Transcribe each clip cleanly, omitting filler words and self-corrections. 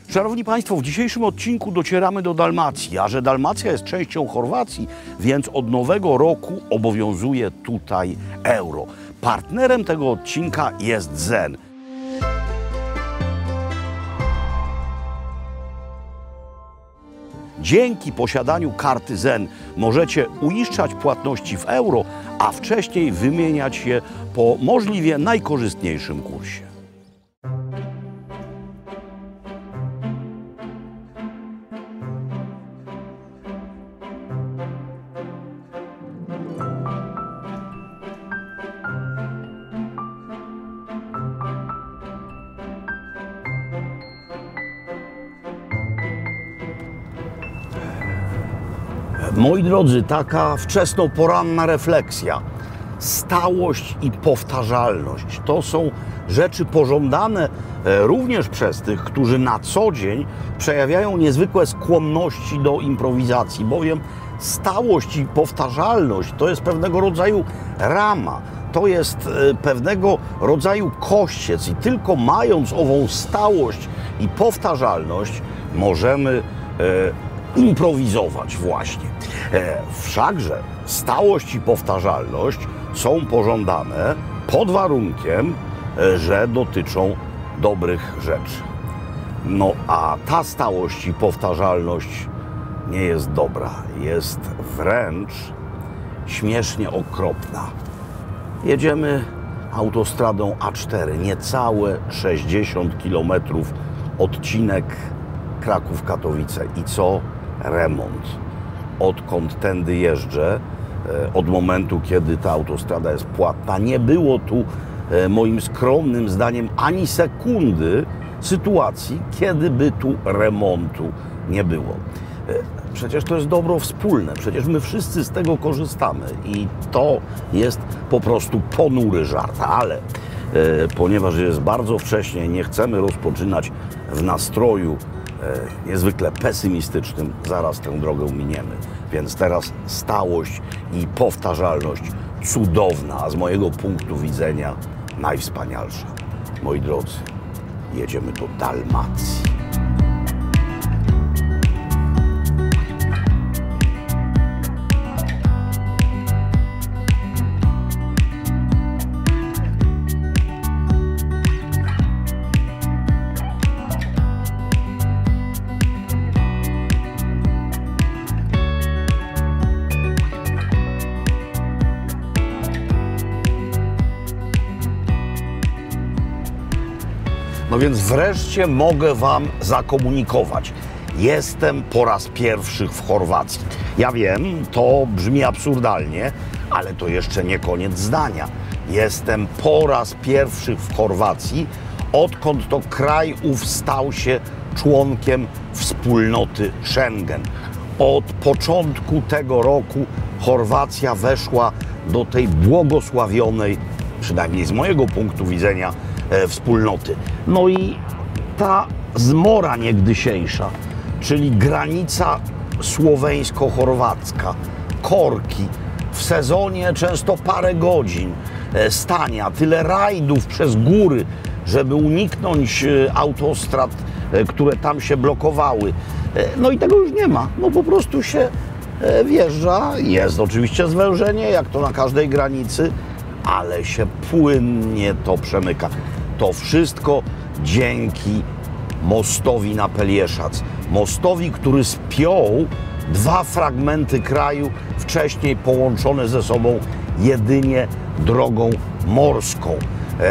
Szanowni Państwo, w dzisiejszym odcinku docieramy do Dalmacji, a że Dalmacja jest częścią Chorwacji, więc od nowego roku obowiązuje tutaj euro. Partnerem tego odcinka jest Zen. Dzięki posiadaniu karty Zen możecie uiszczać płatności w euro, a wcześniej wymieniać je po możliwie najkorzystniejszym kursie. Moi drodzy, taka wczesnoporanna refleksja, stałość i powtarzalność to są rzeczy pożądane również przez tych, którzy na co dzień przejawiają niezwykłe skłonności do improwizacji, bowiem stałość i powtarzalność to jest pewnego rodzaju rama, to jest pewnego rodzaju kościec i tylko mając ową stałość i powtarzalność możemy improwizować właśnie. Wszakże stałość i powtarzalność są pożądane pod warunkiem, że dotyczą dobrych rzeczy. No a ta stałość i powtarzalność nie jest dobra, jest wręcz śmiesznie okropna. Jedziemy autostradą A4, niecałe 60 km, odcinek Kraków-Katowice. I co? Remont. Odkąd tędy jeżdżę, od momentu, kiedy ta autostrada jest płatna, nie było tu, moim skromnym zdaniem, ani sekundy sytuacji, kiedy by tu remontu nie było. Przecież to jest dobro wspólne, przecież my wszyscy z tego korzystamy i to jest po prostu ponury żart, ale ponieważ jest bardzo wcześnie, nie chcemy rozpoczynać w nastroju niezwykle pesymistycznym, zaraz tę drogę miniemy. Więc teraz stałość i powtarzalność cudowna, a z mojego punktu widzenia najwspanialsza. Moi drodzy, jedziemy do Dalmacji. No więc wreszcie mogę Wam zakomunikować. Jestem po raz pierwszy w Chorwacji. Ja wiem, to brzmi absurdalnie, ale to jeszcze nie koniec zdania. Jestem po raz pierwszy w Chorwacji, odkąd to kraj ów stał się członkiem wspólnoty Schengen. Od początku tego roku Chorwacja weszła do tej błogosławionej, przynajmniej z mojego punktu widzenia, wspólnoty. No i ta zmora niegdysiejsza, czyli granica słoweńsko-chorwacka, korki, w sezonie często parę godzin stania, tyle rajdów przez góry, żeby uniknąć autostrad, które tam się blokowały. No i tego już nie ma. No po prostu się wjeżdża, jest oczywiście zwężenie, jak to na każdej granicy, ale się płynnie to przemyka. To wszystko dzięki mostowi na Pelieszac. Mostowi, który spiął dwa fragmenty kraju, wcześniej połączone ze sobą jedynie drogą morską.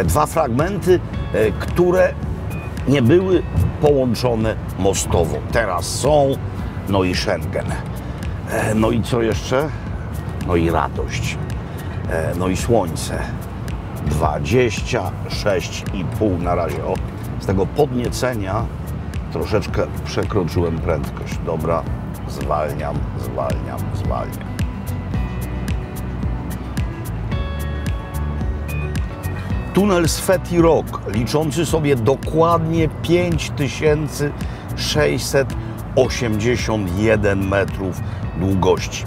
Dwa fragmenty, które nie były połączone mostowo. Teraz są, no i Schengen. No i co jeszcze? No i radość. No i słońce. 26,5 na razie. O, z tego podniecenia troszeczkę przekroczyłem prędkość. Dobra, zwalniam. Tunel Sveti Rok, liczący sobie dokładnie 5681 metrów długości.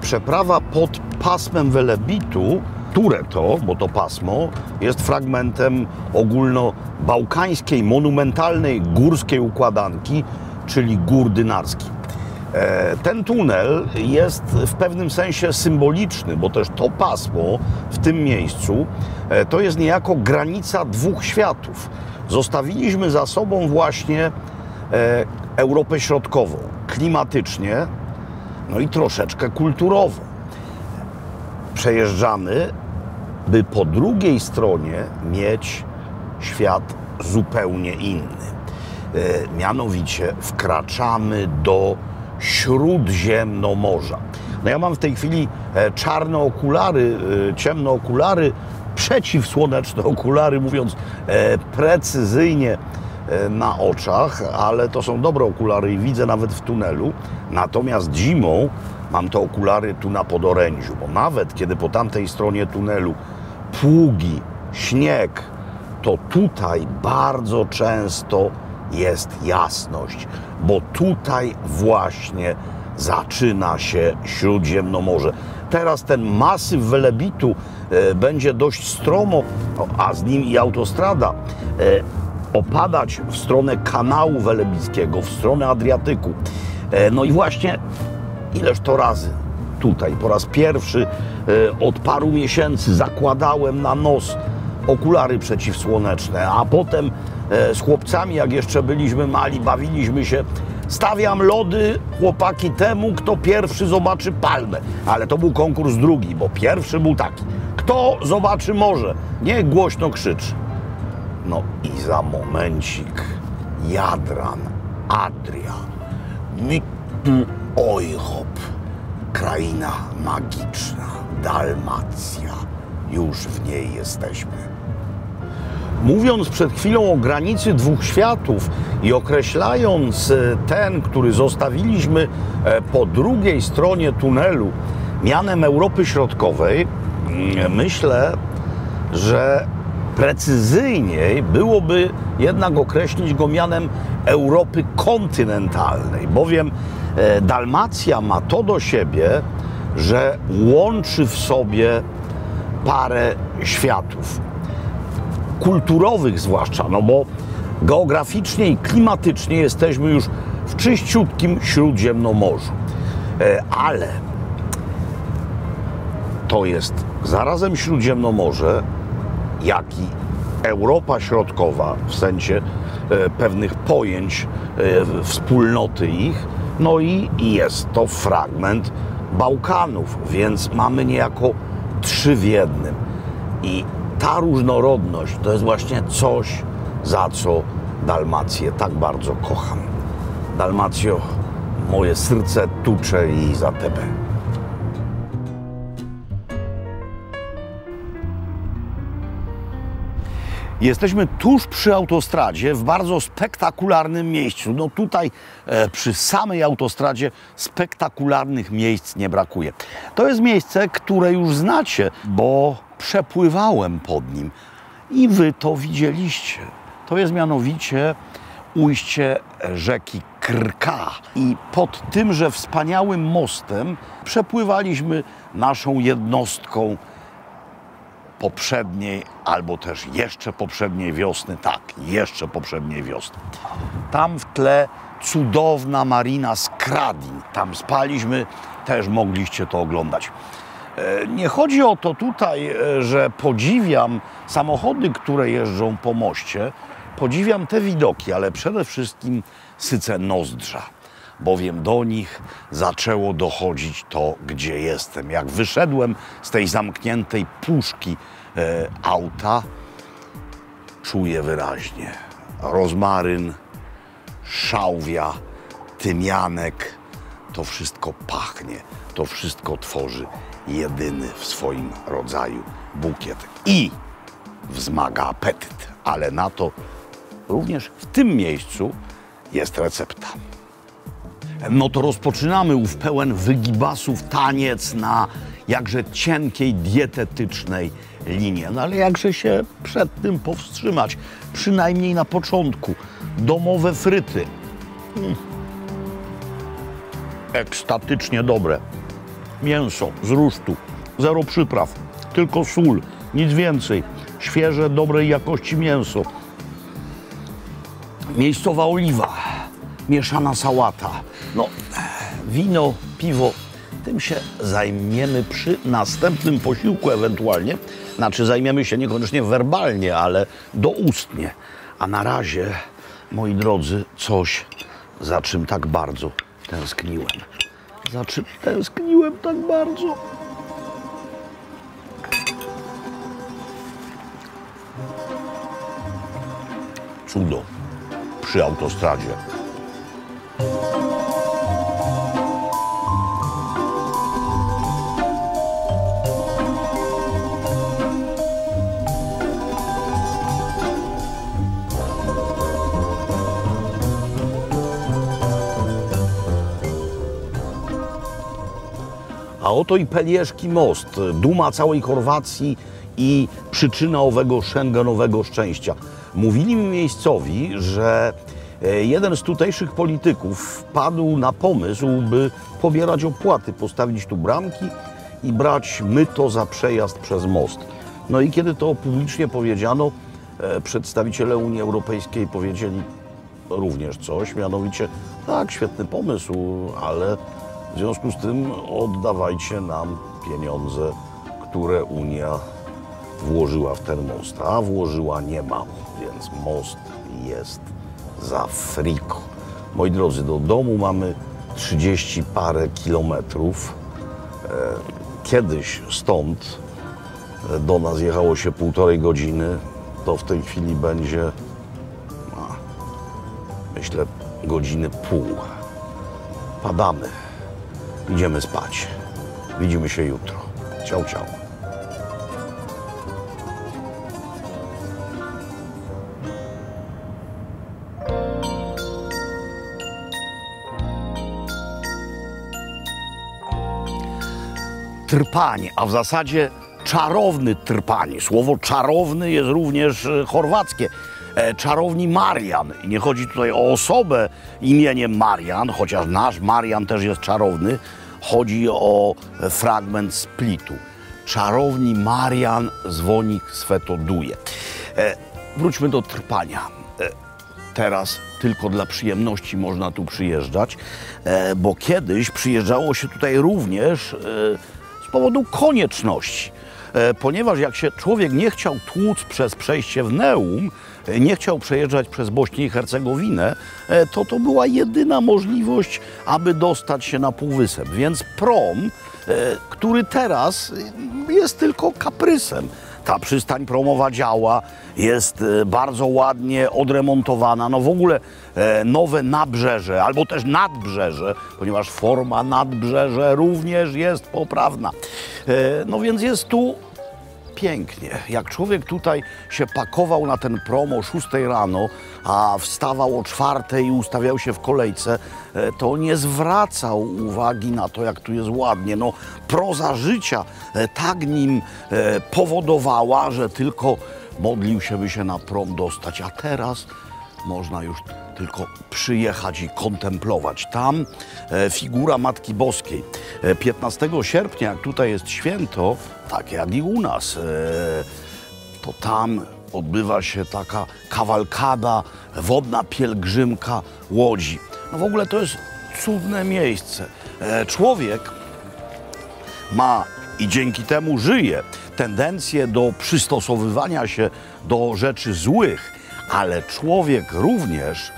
Przeprawa pod pasmem Velebitu które to, bo to pasmo, jest fragmentem ogólnobałkańskiej, monumentalnej górskiej układanki, czyli gór dynarskich. Ten tunel jest w pewnym sensie symboliczny, bo też to pasmo w tym miejscu to jest niejako granica dwóch światów. Zostawiliśmy za sobą właśnie Europę Środkową, klimatycznie, no i troszeczkę kulturowo. Przejeżdżamy, by po drugiej stronie mieć świat zupełnie inny. Mianowicie wkraczamy do Śródziemnomorza. No ja mam w tej chwili czarne okulary, ciemne okulary, przeciwsłoneczne okulary, mówiąc precyzyjnie, na oczach, ale to są dobre okulary i widzę nawet w tunelu. Natomiast zimą mam te okulary tu na podorędziu, bo nawet kiedy po tamtej stronie tunelu pługi, śnieg, to tutaj bardzo często jest jasność, bo tutaj właśnie zaczyna się Śródziemnomorze. Teraz ten masyw Velebitu będzie dość stromo, a z nim i autostrada, opadać w stronę kanału welebickiego, w stronę Adriatyku. No i właśnie ileż to razy tutaj, po raz pierwszy od paru miesięcy zakładałem na nos okulary przeciwsłoneczne, a potem z chłopcami, jak jeszcze byliśmy mali, bawiliśmy się. Stawiam lody, chłopaki, temu, kto pierwszy zobaczy palmę. Ale to był konkurs drugi, bo pierwszy był taki. Kto zobaczy morze, niech głośno krzyczy. No i za momencik Jadran, Adria, Mittel Euchop, kraina magiczna, Dalmacja. Już w niej jesteśmy. Mówiąc przed chwilą o granicy dwóch światów i określając ten, który zostawiliśmy po drugiej stronie tunelu mianem Europy Środkowej, myślę, że precyzyjniej byłoby jednak określić go mianem Europy kontynentalnej, bowiem Dalmacja ma to do siebie, że łączy w sobie parę światów. Kulturowych zwłaszcza, no bo geograficznie i klimatycznie jesteśmy już w czyściutkim Śródziemnomorzu. Ale to jest zarazem Śródziemnomorze, jak i Europa Środkowa w sensie pewnych pojęć wspólnoty ich, no i jest to fragment Bałkanów, więc mamy niejako trzy w jednym. I ta różnorodność to jest właśnie coś, za co Dalmację tak bardzo kocham. Dalmacjo, moje serce tucze i za Tebe. Jesteśmy tuż przy autostradzie, w bardzo spektakularnym miejscu. No tutaj przy samej autostradzie spektakularnych miejsc nie brakuje. To jest miejsce, które już znacie, bo przepływałem pod nim i wy to widzieliście. To jest mianowicie ujście rzeki Krka. I pod tymże wspaniałym mostem przepływaliśmy naszą jednostką poprzedniej, albo też jeszcze poprzedniej wiosny. Tak, jeszcze poprzedniej wiosny. Tam w tle cudowna marina Skradin. Tam spaliśmy, też mogliście to oglądać. Nie chodzi o to tutaj, że podziwiam samochody, które jeżdżą po moście. Podziwiam te widoki, ale przede wszystkim sycę nozdrza, bowiem do nich zaczęło dochodzić to, gdzie jestem. Jak wyszedłem z tej zamkniętej puszki auta, czuję wyraźnie rozmaryn, szałwia, tymianek. To wszystko pachnie, to wszystko tworzy jedyny w swoim rodzaju bukiet i wzmaga apetyt. Ale na to również w tym miejscu jest recepta. No to rozpoczynamy ów pełen wygibasów taniec na jakże cienkiej, dietetycznej linie. No ale jakże się przed tym powstrzymać, przynajmniej na początku. Domowe fryty. Ekstatycznie dobre. Mięso z rusztu, zero przypraw. tylko sól, nic więcej. Świeże, dobrej jakości mięso. Miejscowa oliwa, mieszana sałata. No, wino, piwo, tym się zajmiemy przy następnym posiłku ewentualnie. Znaczy zajmiemy się niekoniecznie werbalnie, ale doustnie. A na razie, moi drodzy, coś, za czym tak bardzo tęskniłem. Za czym tęskniłem tak bardzo? Cudo przy autostradzie. A oto i Pelieszki most, duma całej Chorwacji i przyczyna owego szengenowego szczęścia. Mówili mi miejscowi, że jeden z tutejszych polityków wpadł na pomysł, by pobierać opłaty, postawić tu bramki i brać myto za przejazd przez most. No i kiedy to publicznie powiedziano, przedstawiciele Unii Europejskiej powiedzieli również coś, mianowicie tak, świetny pomysł, ale w związku z tym oddawajcie nam pieniądze, które Unia włożyła w ten most, a włożyła niemało, więc most jest za friko. Moi drodzy, do domu mamy 30 parę kilometrów. Kiedyś stąd do nas jechało się 1,5 godziny, to w tej chwili będzie, myślę, 1,5 godziny. Padamy. Idziemy spać. Widzimy się jutro. Ciao, ciao. Trpań, a w zasadzie czarowny trpań. Słowo czarowny jest również chorwackie. Czarowni Marian. I nie chodzi tutaj o osobę imieniem Marian, chociaż nasz Marian też jest czarowny. Chodzi o fragment Splitu. Czarowni Marian Zvonik Svetoduje. Wróćmy do trpania. Teraz tylko dla przyjemności można tu przyjeżdżać, bo kiedyś przyjeżdżało się tutaj również z powodu konieczności. Ponieważ jak się człowiek nie chciał tłuc przez przejście w Neum, nie chciał przejeżdżać przez Bośnię i Hercegowinę, to była jedyna możliwość, aby dostać się na Półwysep. Więc prom, który teraz jest tylko kaprysem. Ta przystań promowa działa, jest bardzo ładnie odremontowana. No w ogóle nowe nabrzeże, albo też nadbrzeże, ponieważ forma nadbrzeże również jest poprawna. No więc jest tu pięknie. Jak człowiek tutaj się pakował na ten prom o 6 rano, a wstawał o 4 i ustawiał się w kolejce, to nie zwracał uwagi na to, jak tu jest ładnie. No, proza życia tak nim powodowała, że tylko modlił się, by się na prom dostać. A teraz można już tylko przyjechać i kontemplować. Tam figura Matki Boskiej. 15 sierpnia, jak tutaj jest święto, tak jak i u nas, to tam odbywa się taka kawalkada, wodna pielgrzymka łodzi. No w ogóle to jest cudne miejsce. Człowiek ma i dzięki temu żyje tendencję do przystosowywania się do rzeczy złych, ale człowiek również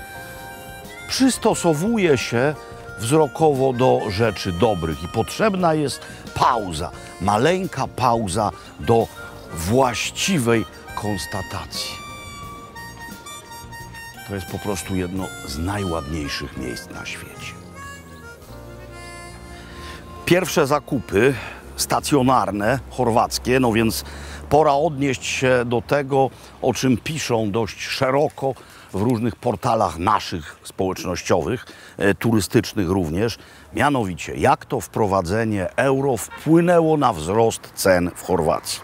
przystosowuje się wzrokowo do rzeczy dobrych i potrzebna jest pauza, maleńka pauza do właściwej konstatacji. To jest po prostu jedno z najładniejszych miejsc na świecie. Pierwsze zakupy stacjonarne, chorwackie, no więc pora odnieść się do tego, o czym piszą dość szeroko w różnych portalach naszych społecznościowych, turystycznych również, mianowicie jak to wprowadzenie euro wpłynęło na wzrost cen w Chorwacji.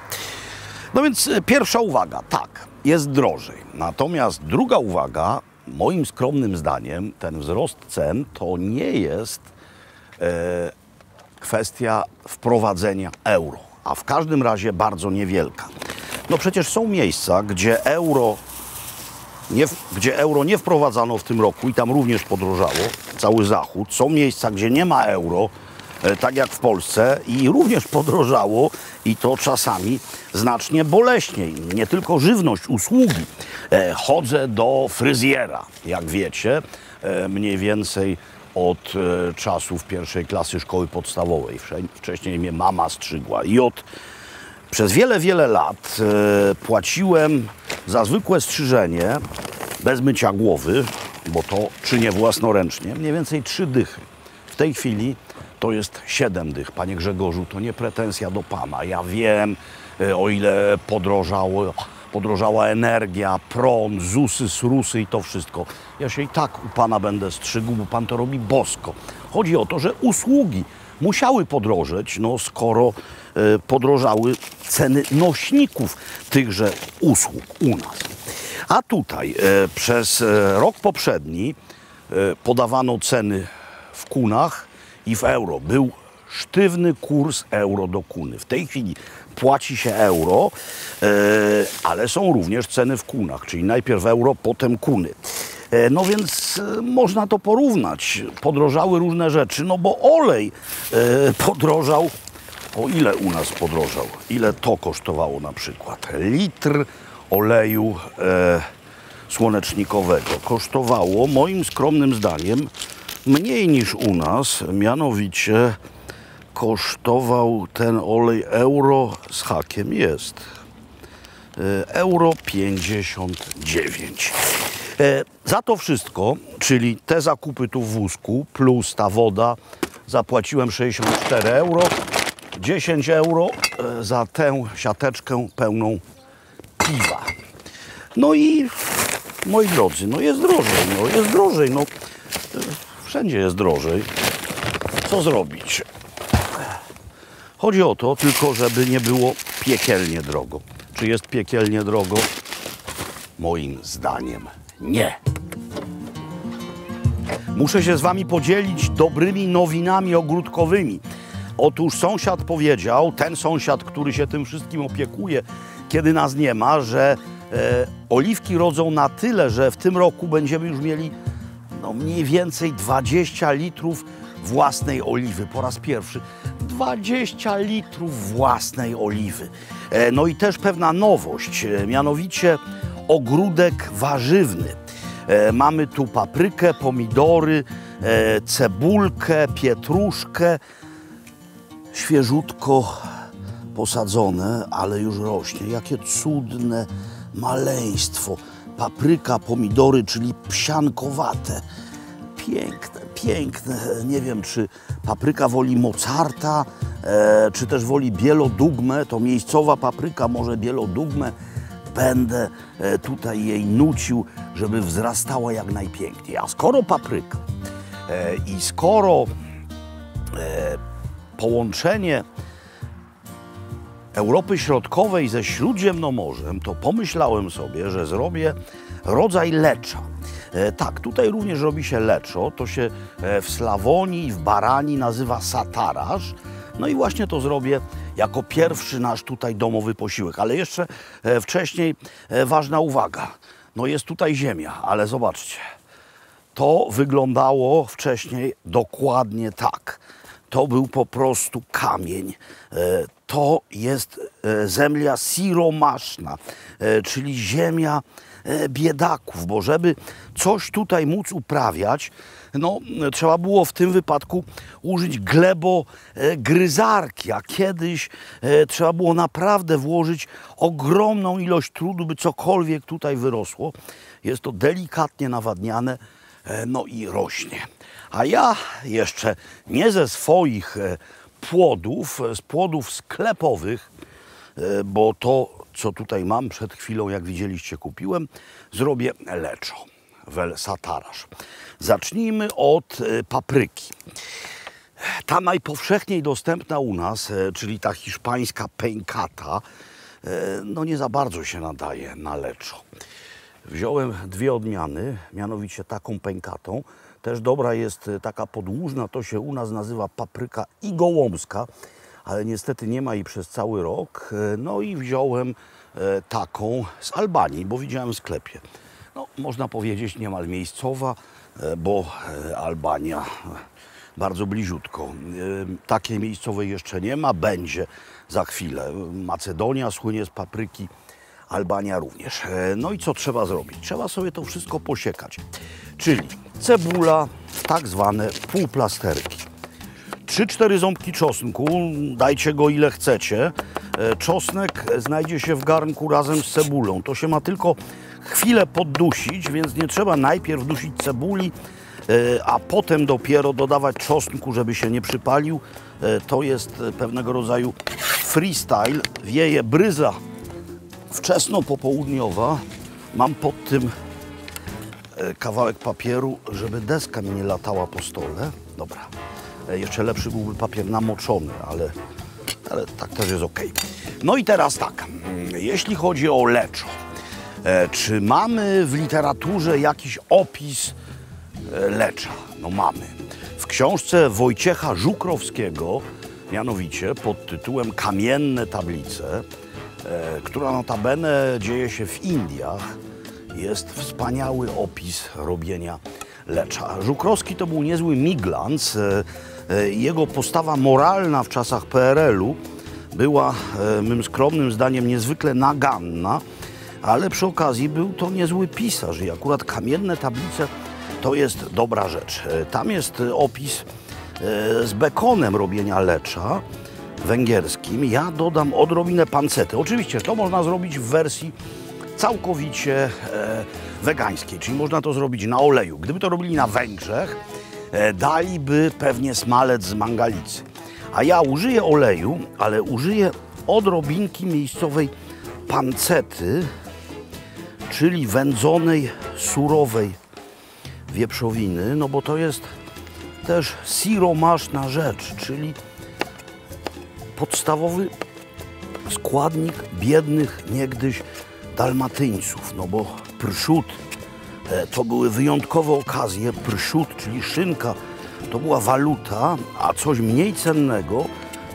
No więc pierwsza uwaga, tak, jest drożej. Natomiast druga uwaga, moim skromnym zdaniem, ten wzrost cen to nie jest kwestia wprowadzenia euro. a w każdym razie bardzo niewielka. No przecież są miejsca, gdzie euro nie wprowadzano w tym roku i tam również podrożało, cały Zachód. Są miejsca, gdzie nie ma euro, tak jak w Polsce, i również podrożało, i to czasami znacznie boleśniej. Nie tylko żywność, usługi. Chodzę do fryzjera, jak wiecie, mniej więcej od czasów pierwszej klasy szkoły podstawowej. Wcześniej mnie mama strzygła i przez wiele, wiele lat płaciłem za zwykłe strzyżenie bez mycia głowy, bo to czynię własnoręcznie, mniej więcej 3 dychy. W tej chwili to jest 7 dych. Panie Grzegorzu, to nie pretensja do pana. Ja wiem, o ile podrożała energia, prąd, ZUSy, SRUSy i to wszystko. Ja się i tak u pana będę strzygł, bo pan to robi bosko. Chodzi o to, że usługi musiały podrożeć, no skoro podrożały ceny nośników tychże usług u nas. A tutaj przez rok poprzedni podawano ceny w kunach i w euro. Był sztywny kurs euro do kuny. W tej chwili płaci się euro, ale są również ceny w kunach, czyli najpierw euro, potem kuny. No więc można to porównać. Podrożały różne rzeczy, no bo olej podrożał. O ile u nas podrożał? Ile to kosztowało na przykład? Litr oleju słonecznikowego kosztowało, moim skromnym zdaniem, mniej niż u nas, mianowicie kosztował ten olej euro z hakiem jest. Euro 59. Za to wszystko, czyli te zakupy tu w wózku plus ta woda, zapłaciłem 64 euro. 10 euro za tę siateczkę pełną piwa. No i moi drodzy, no jest drożej, no wszędzie jest drożej. Co zrobić? Chodzi o to tylko, żeby nie było piekielnie drogo. Czy jest piekielnie drogo? Moim zdaniem nie. Muszę się z wami podzielić dobrymi nowinami ogródkowymi. Otóż sąsiad powiedział, ten sąsiad, który się tym wszystkim opiekuje, kiedy nas nie ma, że oliwki rodzą na tyle, że w tym roku będziemy już mieli no, mniej więcej 20 litrów własnej oliwy. Po raz pierwszy 20 litrów własnej oliwy. No i też pewna nowość, mianowicie ogródek warzywny. Mamy tu paprykę, pomidory, cebulkę, pietruszkę. Świeżutko posadzone, ale już rośnie. Jakie cudne maleństwo. Papryka, pomidory, czyli psiankowate. Piękne, piękne. Nie wiem, czy papryka woli Mozarta, czy też woli bielodugmę. To miejscowa papryka, może bielodugmę. Będę tutaj jej nucił, żeby wzrastała jak najpiękniej. A skoro papryka i skoro połączenie Europy Środkowej ze Śródziemnomorzem, to pomyślałem sobie, że zrobię rodzaj lecza. Tak, tutaj również robi się leczo, to się w Slawonii, w Baranii nazywa satarasz. No i właśnie to zrobię jako pierwszy nasz tutaj domowy posiłek. Ale jeszcze wcześniej ważna uwaga. No jest tutaj ziemia, ale zobaczcie. To wyglądało wcześniej dokładnie tak. To był po prostu kamień. To jest zemlia siromaszna, czyli ziemia biedaków, bo żeby coś tutaj móc uprawiać, no, trzeba było w tym wypadku użyć glebogryzarki, a kiedyś trzeba było naprawdę włożyć ogromną ilość trudu, by cokolwiek tutaj wyrosło. Jest to delikatnie nawadniane, no i rośnie. A ja jeszcze nie ze swoich płodów, z płodów sklepowych, bo to, co tutaj mam, przed chwilą, jak widzieliście, kupiłem, zrobię leczo, wel satarasz. Zacznijmy od papryki. Ta najpowszechniej dostępna u nas, czyli ta hiszpańska pękata, no nie za bardzo się nadaje na leczo. Wziąłem 2 odmiany, mianowicie taką pękatą. Też dobra jest taka podłużna, to się u nas nazywa papryka igołomska, ale niestety nie ma jej przez cały rok. No i wziąłem taką z Albanii, bo widziałem w sklepie. No, można powiedzieć niemal miejscowa, bo Albania bardzo bliziutko. Takiej miejscowej jeszcze nie ma, będzie za chwilę. Macedonia słynie z papryki, Albania również. No i co trzeba zrobić? Trzeba sobie to wszystko posiekać. Czyli cebula, tak zwane półplasterki. 3-4 ząbki czosnku, dajcie go ile chcecie. Czosnek znajdzie się w garnku razem z cebulą. To się ma tylko chwilę poddusić, więc nie trzeba najpierw dusić cebuli, a potem dopiero dodawać czosnku, żeby się nie przypalił. To jest pewnego rodzaju freestyle. Wieje bryza wczesno-popołudniowa. Mam pod tym kawałek papieru, żeby deska mi nie latała po stole. Dobra. Jeszcze lepszy byłby papier namoczony, ale tak też jest ok. No i teraz tak, jeśli chodzi o leczo, czy mamy w literaturze jakiś opis lecza? No mamy. W książce Wojciecha Żukrowskiego, mianowicie pod tytułem Kamienne tablice, która notabene dzieje się w Indiach, jest wspaniały opis robienia lecza. Żukrowski to był niezły miglans. Jego postawa moralna w czasach PRL-u była, mym skromnym zdaniem, niezwykle naganna, ale przy okazji był to niezły pisarz i akurat Kamienne tablice to jest dobra rzecz. Tam jest opis z bekonem robienia lecza węgierskim. Ja dodam odrobinę pancety. Oczywiście to można zrobić w wersji całkowicie wegańskiej, czyli można to zrobić na oleju. Gdyby to robili na Węgrzech, daliby pewnie smalec z mangalicy. A ja użyję oleju, ale użyję odrobinki miejscowej pancety, czyli wędzonej, surowej wieprzowiny, no bo to jest też siromaśna rzecz, czyli podstawowy składnik biednych niegdyś Dalmatyńców, no bo prszut to były wyjątkowe okazje. Prszut, czyli szynka, to była waluta, a coś mniej cennego,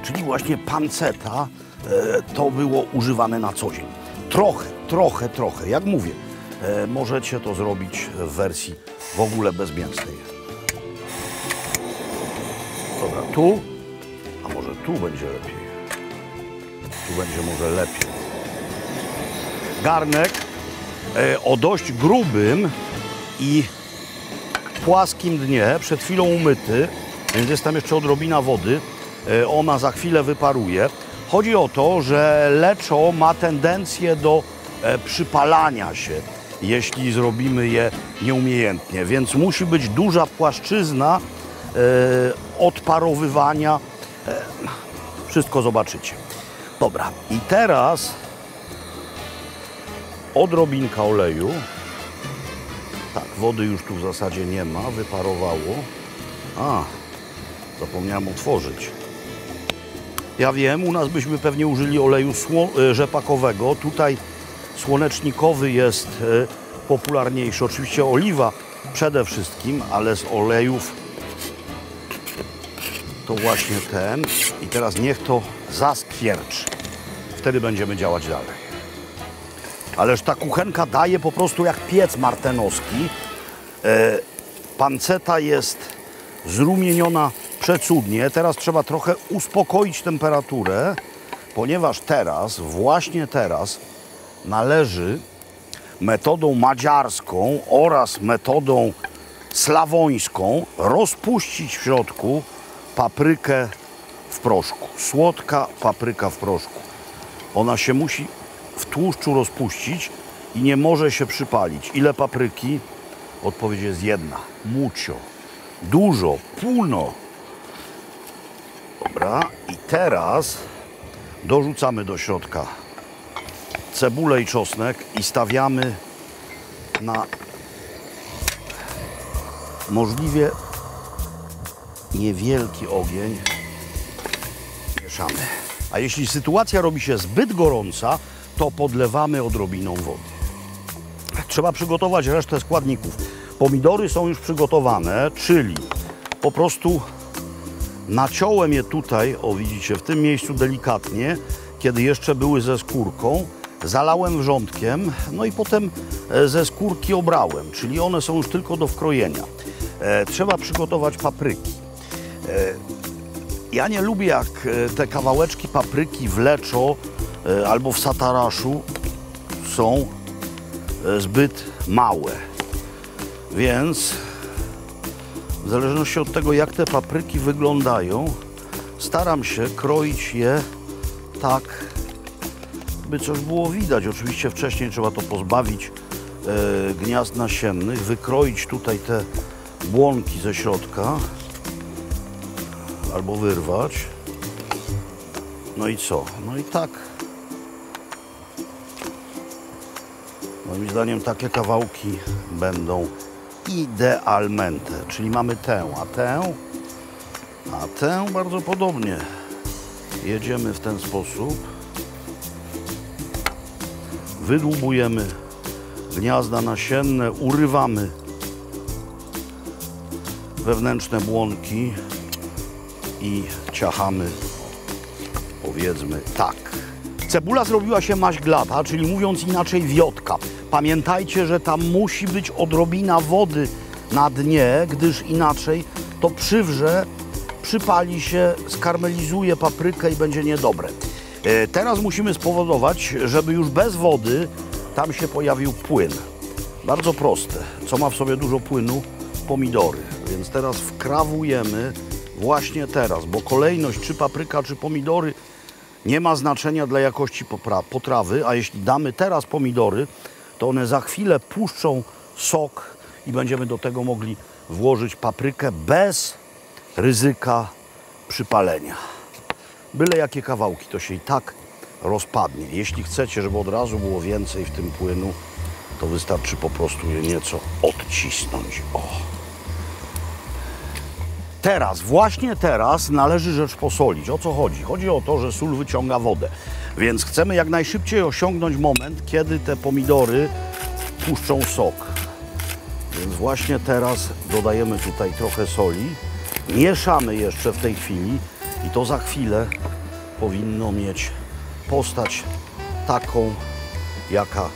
czyli właśnie panceta, to było używane na co dzień. Trochę, jak mówię, możecie to zrobić w wersji w ogóle bezmięsnej. Dobra, tu, a może tu będzie lepiej. Tu będzie może lepiej. Garnek o dość grubym i płaskim dnie, przed chwilą umyty, więc jest tam jeszcze odrobina wody. Ona za chwilę wyparuje. Chodzi o to, że leczo ma tendencję do przypalania się, jeśli zrobimy je nieumiejętnie, więc musi być duża płaszczyzna odparowywania. Wszystko zobaczycie. Dobra, i teraz odrobinka oleju. Tak, wody już tu w zasadzie nie ma, wyparowało. A, zapomniałem otworzyć. Ja wiem, u nas byśmy pewnie użyli oleju rzepakowego. Tutaj słonecznikowy jest popularniejszy. Oczywiście oliwa przede wszystkim, ale z olejów to właśnie ten. I teraz niech to zaskwierczy. Wtedy będziemy działać dalej. Ależ ta kuchenka daje po prostu jak piec martenowski. Panceta jest zrumieniona przecudnie. Teraz trzeba trochę uspokoić temperaturę, ponieważ teraz, właśnie teraz, należy metodą madziarską oraz metodą slawońską rozpuścić w środku paprykę w proszku. Słodka papryka w proszku. Ona się musi w tłuszczu rozpuścić i nie może się przypalić. Ile papryki? Odpowiedź jest jedna. Mucho. Dużo. Puno. Dobra. I teraz dorzucamy do środka cebulę i czosnek i stawiamy na możliwie niewielki ogień. Mieszamy. A jeśli sytuacja robi się zbyt gorąca, to podlewamy odrobiną wody. Trzeba przygotować resztę składników. Pomidory są już przygotowane, czyli po prostu Naciąłem je tutaj, o widzicie, w tym miejscu delikatnie, kiedy jeszcze były ze skórką. Zalałem wrzątkiem, no i potem ze skórki obrałem, czyli one są już tylko do wkrojenia. Trzeba przygotować papryki. Ja nie lubię, jak te kawałeczki papryki w leczo albo w sataraszu są zbyt małe. Więc w zależności od tego, jak te papryki wyglądają, staram się kroić je tak, by coś było widać. Oczywiście wcześniej trzeba to pozbawić gniazd nasiennych, wykroić tutaj te błonki ze środka albo wyrwać. No i co? No i tak. Moim zdaniem takie kawałki będą idealmente. Czyli mamy tę, a tę bardzo podobnie. Jedziemy w ten sposób. Wydłubujemy gniazda nasienne, urywamy wewnętrzne błonki i ciachamy, powiedzmy tak. Cebula zrobiła się maźglata, czyli mówiąc inaczej wiotka. Pamiętajcie, że tam musi być odrobina wody na dnie, gdyż inaczej to przywrze, przypali się, skarmelizuje paprykę i będzie niedobre. Teraz musimy spowodować, żeby już bez wody tam się pojawił płyn. Bardzo proste. Co ma w sobie dużo płynu? Pomidory. Więc teraz wkrawujemy właśnie teraz, bo kolejność czy papryka, czy pomidory nie ma znaczenia dla jakości potrawy, a jeśli damy teraz pomidory, to one za chwilę puszczą sok i będziemy do tego mogli włożyć paprykę bez ryzyka przypalenia. Byle jakie kawałki, to się i tak rozpadnie. Jeśli chcecie, żeby od razu było więcej w tym płynu, to wystarczy po prostu je nieco odcisnąć. O. Teraz, właśnie teraz należy rzecz posolić. O co chodzi? Chodzi o to, że sól wyciąga wodę. Więc chcemy jak najszybciej osiągnąć moment, kiedy te pomidory puszczą sok. Więc właśnie teraz dodajemy tutaj trochę soli. Mieszamy jeszcze w tej chwili i to za chwilę powinno mieć postać taką, jaka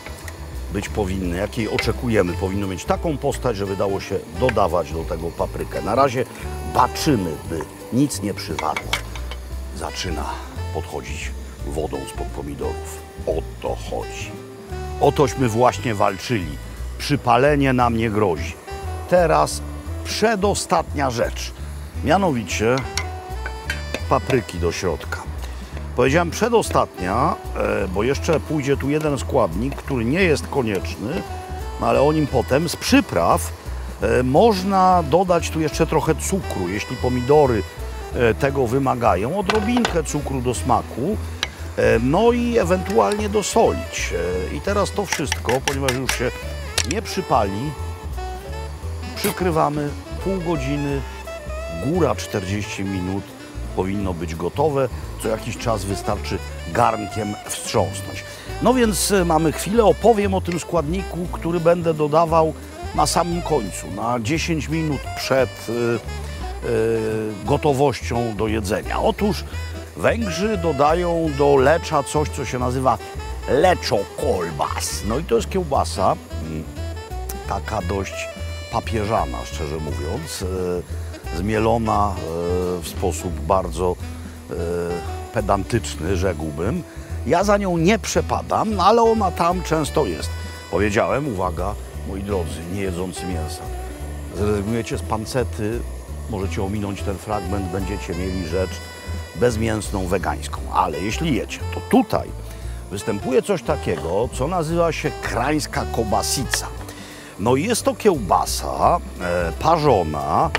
być powinny, jakiej oczekujemy. Powinno mieć taką postać, żeby dało się dodawać do tego paprykę. Na razie baczymy, by nic nie przywarło. Zaczyna podchodzić wodą spod pomidorów. O to chodzi. O tośmy właśnie walczyli. Przypalenie nam nie grozi. Teraz przedostatnia rzecz. Mianowicie papryki do środka. Powiedziałem przedostatnia, bo jeszcze pójdzie tu jeden składnik, który nie jest konieczny, no ale o nim potem. Z przypraw można dodać tu jeszcze trochę cukru, jeśli pomidory tego wymagają, odrobinkę cukru do smaku, no i ewentualnie dosolić. I teraz to wszystko, ponieważ już się nie przypali, przykrywamy pół godziny, góra 40 minut, powinno być gotowe. Co jakiś czas wystarczy garnkiem wstrząsnąć. No więc mamy chwilę, opowiem o tym składniku, który będę dodawał na samym końcu, na 10 minut przed gotowością do jedzenia. Otóż Węgrzy dodają do lecza coś, co się nazywa leczo kolbas. No i to jest kiełbasa, taka dość papieżana, szczerze mówiąc, zmielona w sposób bardzo pedantyczny, rzekłbym. Ja za nią nie przepadam, no ale ona tam często jest. Powiedziałem, uwaga, moi drodzy, nie jedzący mięsa. Zrezygnujecie z pancety, możecie ominąć ten fragment, będziecie mieli rzecz bezmięsną, wegańską. Ale jeśli jecie, to tutaj występuje coś takiego, co nazywa się krańska kobasica. No i jest to kiełbasa parzona,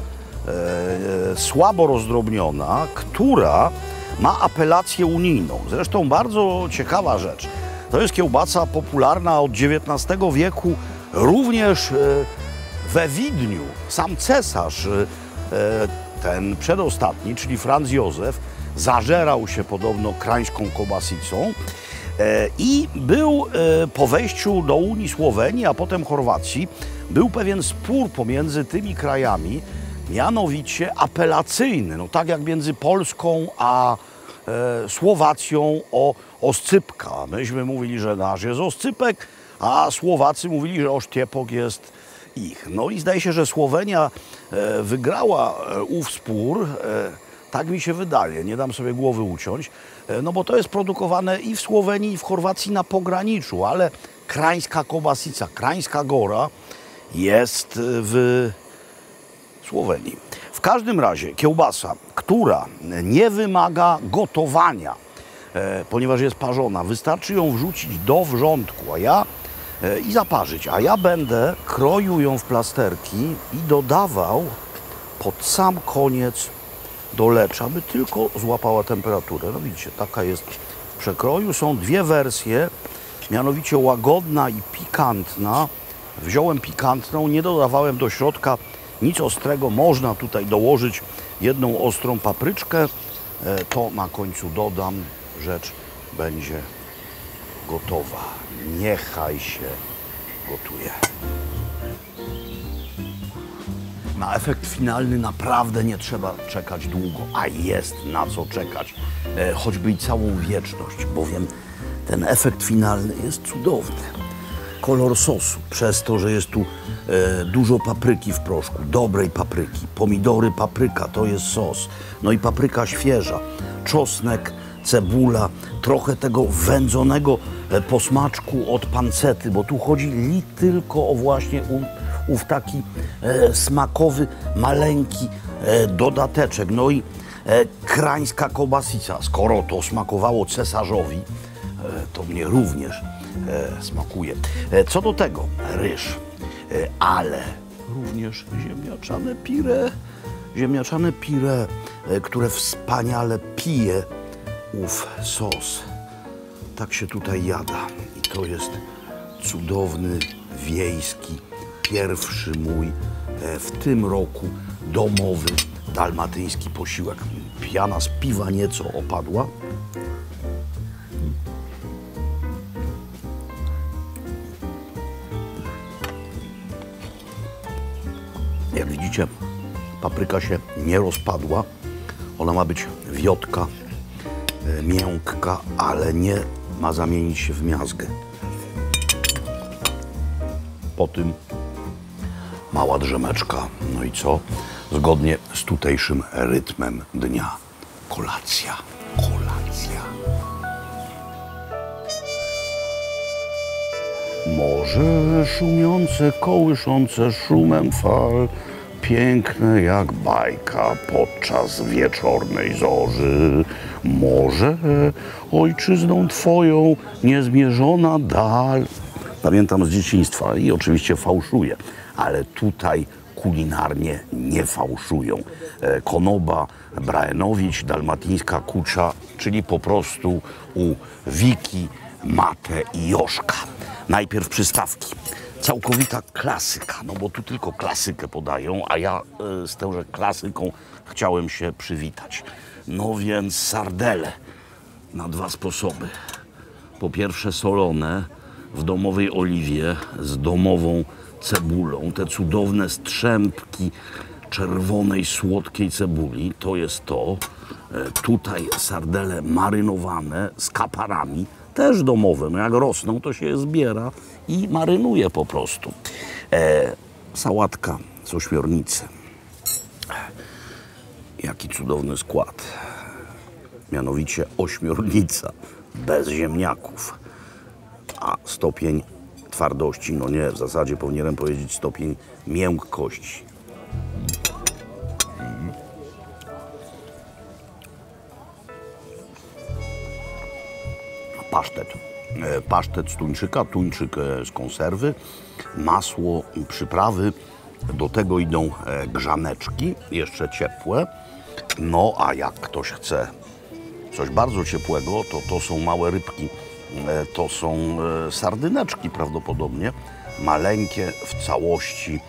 słabo rozdrobniona, która ma apelację unijną. Zresztą bardzo ciekawa rzecz. To jest kiełbasa popularna od XIX wieku, również we Widniu. Sam cesarz, ten przedostatni, czyli Franz Józef, zażerał się podobno krańską kobasicą i był po wejściu do Unii Słowenii, a potem Chorwacji, był pewien spór pomiędzy tymi krajami, mianowicie apelacyjny. No tak jak między Polską a Słowacją o oscypka. Myśmy mówili, że nasz jest oscypek, a Słowacy mówili, że osztypek jest ich. No i zdaje się, że Słowenia wygrała ów spór, tak mi się wydaje, nie dam sobie głowy uciąć, no bo to jest produkowane i w Słowenii, i w Chorwacji na pograniczu, ale krańska kobasica, krańska gora jest w Słowenii. W każdym razie kiełbasa, która nie wymaga gotowania, ponieważ jest parzona, wystarczy ją wrzucić do wrzątku i zaparzyć, a ja będę kroił ją w plasterki i dodawał pod sam koniec do lecza, aby tylko złapała temperaturę. No widzicie, taka jest w przekroju. Są dwie wersje, mianowicie łagodna i pikantna. Wziąłem pikantną, nie dodawałem do środka nic ostrego. Można tutaj dołożyć jedną ostrą papryczkę. To na końcu dodam. Rzecz będzie gotowa. Niechaj się gotuje. Na efekt finalny naprawdę nie trzeba czekać długo, a jest na co czekać, choćby i całą wieczność, bowiem ten efekt finalny jest cudowny. Kolor sosu, przez to, że jest tu dużo papryki w proszku, dobrej papryki, pomidory, papryka, to jest sos, no i papryka świeża, czosnek, cebula, trochę tego wędzonego posmaczku od pancety, bo tu chodzi tylko o właśnie ów taki smakowy, maleńki dodateczek. No i krańska kobasica. Skoro to smakowało cesarzowi, to mnie również smakuje. Co do tego, ryż, ale również ziemniaczane pire, które wspaniale pije ów sos. Tak się tutaj jada. I to jest cudowny, wiejski, pierwszy mój w tym roku domowy, dalmatyński posiłek. Piana z piwa nieco opadła. Jak widzicie, papryka się nie rozpadła. Ona ma być wiotka, miękka, ale nie ma zamienić się w miazgę. Po tym mała drzemeczka. No i co? Zgodnie z tutejszym rytmem dnia. Kolacja. Morze szumiące, kołyszące szumem fal, piękne jak bajka podczas wieczornej zorzy. Morze, ojczyzną Twoją, niezmierzona dal. Pamiętam z dzieciństwa i oczywiście fałszuję, ale tutaj kulinarnie nie fałszują. Konoba, Braenowicz, dalmatyńska kucza, czyli po prostu u Wiki, Matę i Joszka. Najpierw przystawki. Całkowita klasyka, no bo tu tylko klasykę podają, a ja z tęże klasyką chciałem się przywitać. No więc sardele na dwa sposoby. Po pierwsze solone w domowej oliwie z domową cebulą. Te cudowne strzępki czerwonej, słodkiej cebuli, to jest to. Tutaj sardele marynowane z kaparami, też domowe. No jak rosną, to się je zbiera i marynuje po prostu. Sałatka z ośmiornicy. Jaki cudowny skład. Mianowicie ośmiornica, bez ziemniaków. A stopień twardości, no nie, w zasadzie powinienem powiedzieć stopień miękkości. Pasztet. Pasztet z tuńczyka, tuńczyk z konserwy, masło, przyprawy. Do tego idą grzaneczki, jeszcze ciepłe. No a jak ktoś chce coś bardzo ciepłego, to są małe rybki. To są sardyneczki prawdopodobnie, maleńkie w całości,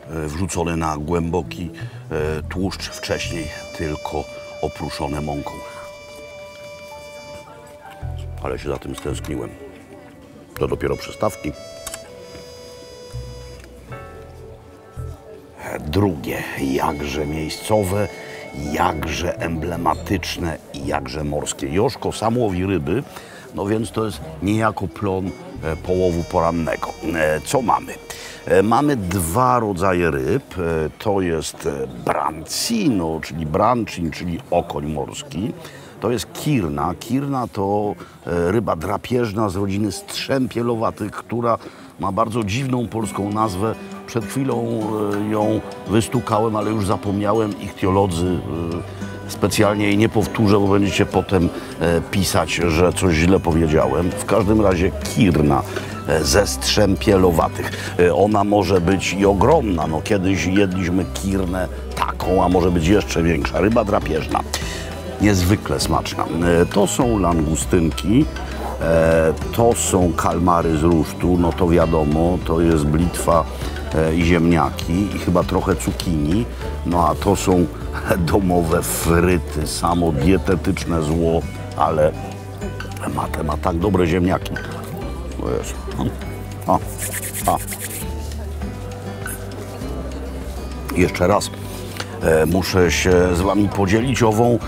wrzucone na głęboki tłuszcz, wcześniej tylko oprószone mąką. Ale się za tym stęskniłem. To dopiero przystawki. drugie, jakże miejscowe, jakże emblematyczne i jakże morskie. Joszko sam łowi ryby, no więc to jest niejako plon połowu porannego. Co mamy? Mamy dwa rodzaje ryb. To jest brancino, czyli brancin, czyli okoń morski. To jest kirna. Kirna to ryba drapieżna z rodziny strzępielowatych, która ma bardzo dziwną polską nazwę. Przed chwilą ją wystukałem, ale już zapomniałem. Ichtiolodzy specjalnie jej nie powtórzę, bo będziecie potem pisać, że coś źle powiedziałem. W każdym razie kirna ze strzępielowatych. Ona może być i ogromna. No, kiedyś jedliśmy kirnę taką, a może być jeszcze większa. Ryba drapieżna. Niezwykle smaczna. To są langustynki, to są kalmary z rusztu, no to wiadomo, to jest blitwa i ziemniaki i chyba trochę cukinii. No a to są domowe fryty, samo dietetyczne zło, ale ma tak dobre ziemniaki. To jest. Jeszcze raz muszę się z wami podzielić ową,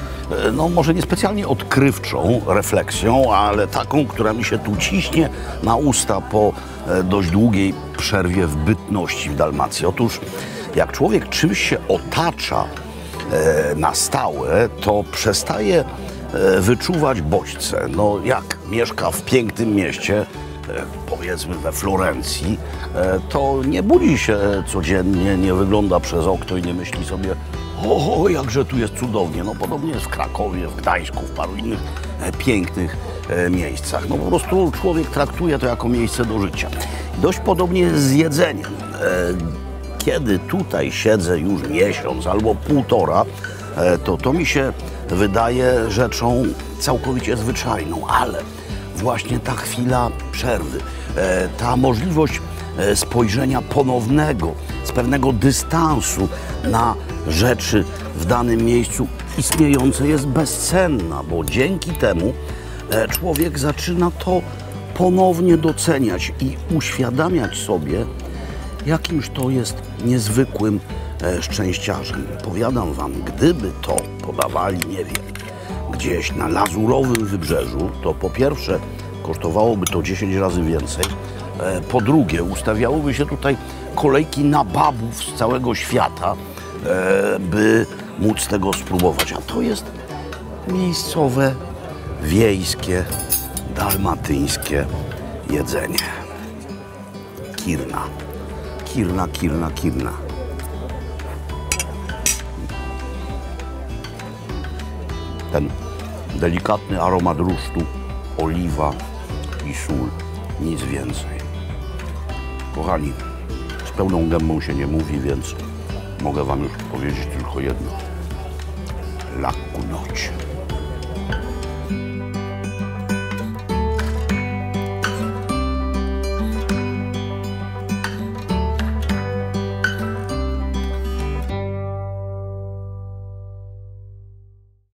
no może niespecjalnie odkrywczą refleksją, ale taką, która mi się tu ciśnie na usta po dość długiej przerwie w bytności w Dalmacji. Otóż jak człowiek czymś się otacza na stałe, to przestaje wyczuwać bodźce. No jak mieszka w pięknym mieście, powiedzmy we Florencji, to nie budzi się codziennie, nie wygląda przez okno i nie myśli sobie: o, jakże tu jest cudownie. No podobnie jest w Krakowie, w Gdańsku, w paru innych pięknych miejscach. No po prostu człowiek traktuje to jako miejsce do życia. Dość podobnie jest z jedzeniem. Kiedy tutaj siedzę już miesiąc albo półtora, to mi się wydaje rzeczą całkowicie zwyczajną, ale właśnie ta chwila przerwy, ta możliwość spojrzenia ponownego, z pewnego dystansu na rzeczy w danym miejscu istniejące jest bezcenna, bo dzięki temu człowiek zaczyna to ponownie doceniać i uświadamiać sobie, jakimż to jest niezwykłym szczęściarzem. Powiadam wam, gdyby to podawali, nie wiem, gdzieś na lazurowym wybrzeżu, to po pierwsze kosztowałoby to 10 razy więcej, po drugie ustawiałoby się tutaj kolejki nababów z całego świata, by móc tego spróbować. A to jest miejscowe, wiejskie, dalmatyńskie jedzenie. Kirna. Kirna, kirna, kirna. Ten delikatny aromat rusztu, oliwa i sól. Nic więcej. Kochani, z pełną gębą się nie mówi, więc mogę wam już powiedzieć tylko jedno. La cunocie.